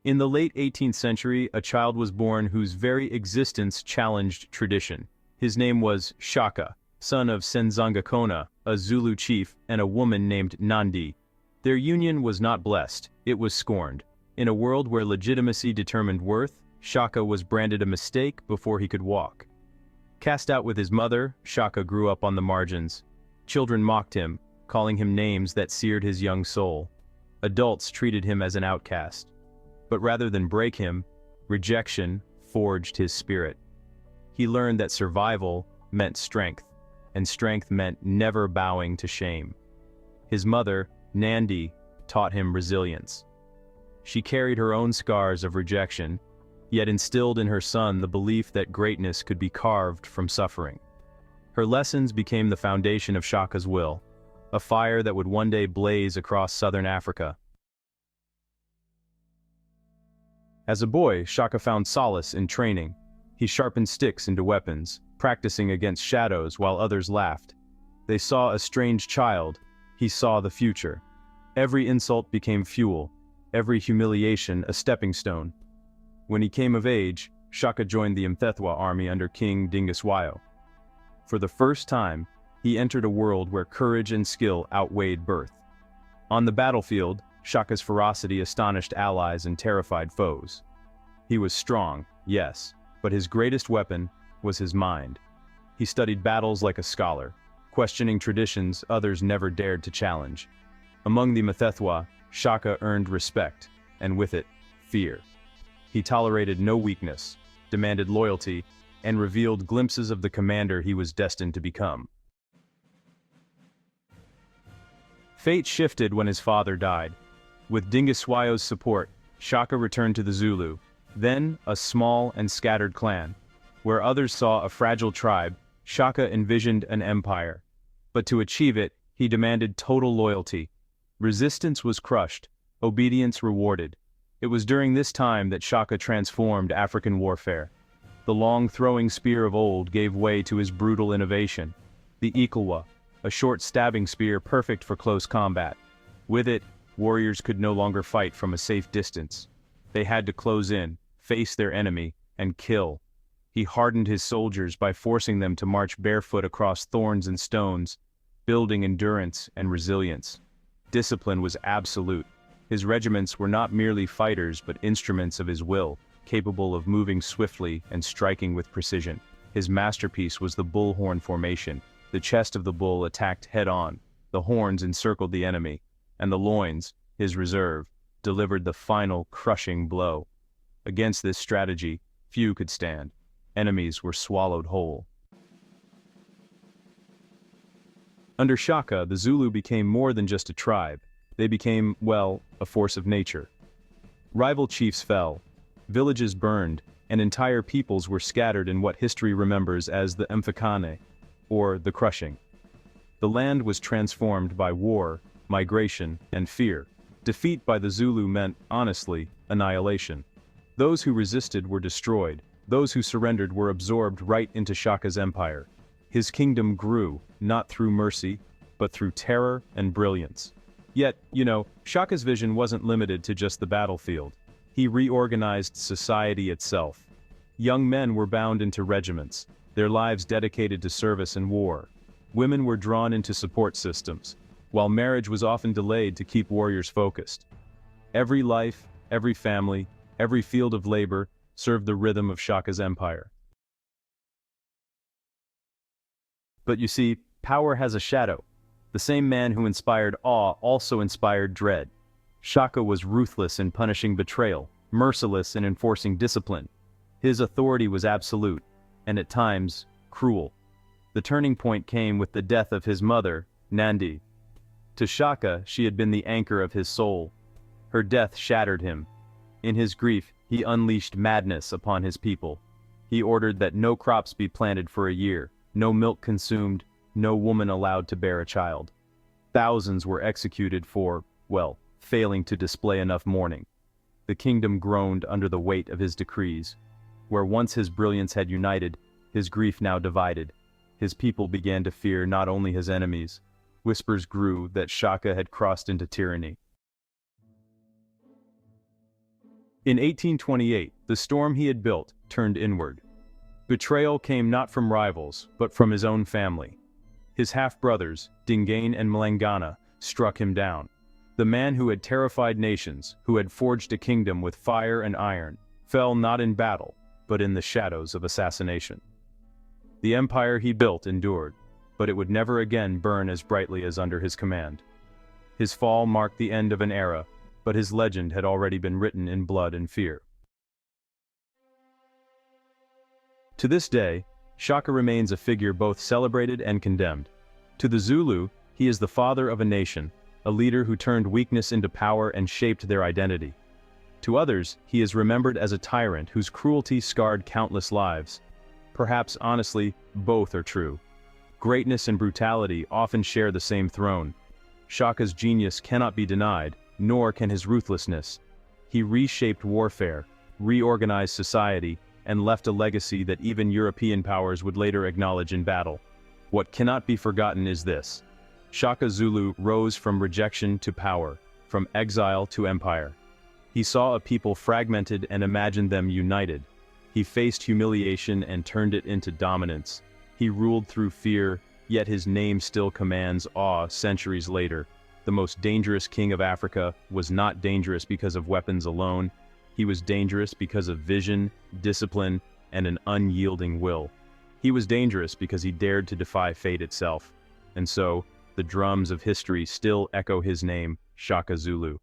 In the late 18th century, a child was born whose very existence challenged tradition. His name was Shaka, son of Senzangakona, a Zulu chief, and a woman named Nandi. Their union was not blessed, it was scorned. In a world where legitimacy determined worth, Shaka was branded a mistake before he could walk. Cast out with his mother, Shaka grew up on the margins. Children mocked him, calling him names that seared his young soul. Adults treated him as an outcast. But rather than break him, rejection forged his spirit. He learned that survival meant strength, and strength meant never bowing to shame. His mother, Nandi, taught him resilience. She carried her own scars of rejection, yet instilled in her son the belief that greatness could be carved from suffering. Her lessons became the foundation of Shaka's will, a fire that would one day blaze across southern Africa. As a boy, Shaka found solace in training. He sharpened sticks into weapons, practicing against shadows while others laughed. They saw a strange child. He saw the future. Every insult became fuel, every humiliation a stepping stone. When he came of age, Shaka joined the Mthethwa army under King Dingiswayo. For the first time, he entered a world where courage and skill outweighed birth. On the battlefield, Shaka's ferocity astonished allies and terrified foes. He was strong, yes, but his greatest weapon was his mind. He studied battles like a scholar, questioning traditions others never dared to challenge. Among the Mthethwa, Shaka earned respect, and with it, fear. He tolerated no weakness, demanded loyalty, and revealed glimpses of the commander he was destined to become. Fate shifted when his father died. With Dingiswayo's support, Shaka returned to the Zulu, then a small and scattered clan. Where others saw a fragile tribe, Shaka envisioned an empire. But to achieve it, he demanded total loyalty. Resistance was crushed, obedience rewarded. It was during this time that Shaka transformed African warfare. The long throwing spear of old gave way to his brutal innovation, the iklwa, a short stabbing spear perfect for close combat. With it, warriors could no longer fight from a safe distance. They had to close in, face their enemy, and kill. He hardened his soldiers by forcing them to march barefoot across thorns and stones, building endurance and resilience. Discipline was absolute. His regiments were not merely fighters but instruments of his will, capable of moving swiftly and striking with precision. His masterpiece was the bullhorn formation. The chest of the bull attacked head-on, the horns encircled the enemy, and the loins, his reserve, delivered the final crushing blow. Against this strategy, few could stand. Enemies were swallowed whole. Under Shaka, the Zulu became more than just a tribe. They became, well, a force of nature. Rival chiefs fell, villages burned, and entire peoples were scattered in what history remembers as the Mfecane, or the crushing. The land was transformed by war, migration, and fear. Defeat by the Zulu meant, honestly, annihilation. Those who resisted were destroyed. Those who surrendered were absorbed right into Shaka's empire. His kingdom grew, not through mercy, but through terror and brilliance. Yet, Shaka's vision wasn't limited to just the battlefield. He reorganized society itself. Young men were bound into regiments, their lives dedicated to service and war. Women were drawn into support systems, while marriage was often delayed to keep warriors focused. Every life, every family, every field of labor served the rhythm of Shaka's empire. But you see, power has a shadow. The same man who inspired awe also inspired dread. Shaka was ruthless in punishing betrayal, merciless in enforcing discipline. His authority was absolute, and at times, cruel. The turning point came with the death of his mother, Nandi. To Shaka, she had been the anchor of his soul. Her death shattered him. In his grief, he unleashed madness upon his people. He ordered that no crops be planted for a year, no milk consumed, no woman allowed to bear a child. Thousands were executed for, failing to display enough mourning. The kingdom groaned under the weight of his decrees. Where once his brilliance had united, his grief now divided. His people began to fear not only his enemies. Whispers grew that Shaka had crossed into tyranny. In 1828, the storm he had built turned inward. Betrayal came not from rivals, but from his own family. His half-brothers, Dingain and Mlangana, struck him down. The man who had terrified nations, who had forged a kingdom with fire and iron, fell not in battle, but in the shadows of assassination. The empire he built endured, but it would never again burn as brightly as under his command. His fall marked the end of an era, but his legend had already been written in blood and fear. To this day, Shaka remains a figure both celebrated and condemned. To the Zulu, he is the father of a nation, a leader who turned weakness into power and shaped their identity. To others, he is remembered as a tyrant whose cruelty scarred countless lives. Perhaps honestly, both are true. Greatness and brutality often share the same throne. Shaka's genius cannot be denied, nor can his ruthlessness. He reshaped warfare, reorganized society, and left a legacy that even European powers would later acknowledge in battle. What cannot be forgotten is this: Shaka Zulu rose from rejection to power, from exile to empire. He saw a people fragmented and imagined them united. He faced humiliation and turned it into dominance. He ruled through fear, yet his name still commands awe centuries later. The most dangerous king of Africa was not dangerous because of weapons alone. He was dangerous because of vision, discipline, and an unyielding will. He was dangerous because he dared to defy fate itself. And so, the drums of history still echo his name, Shaka Zulu.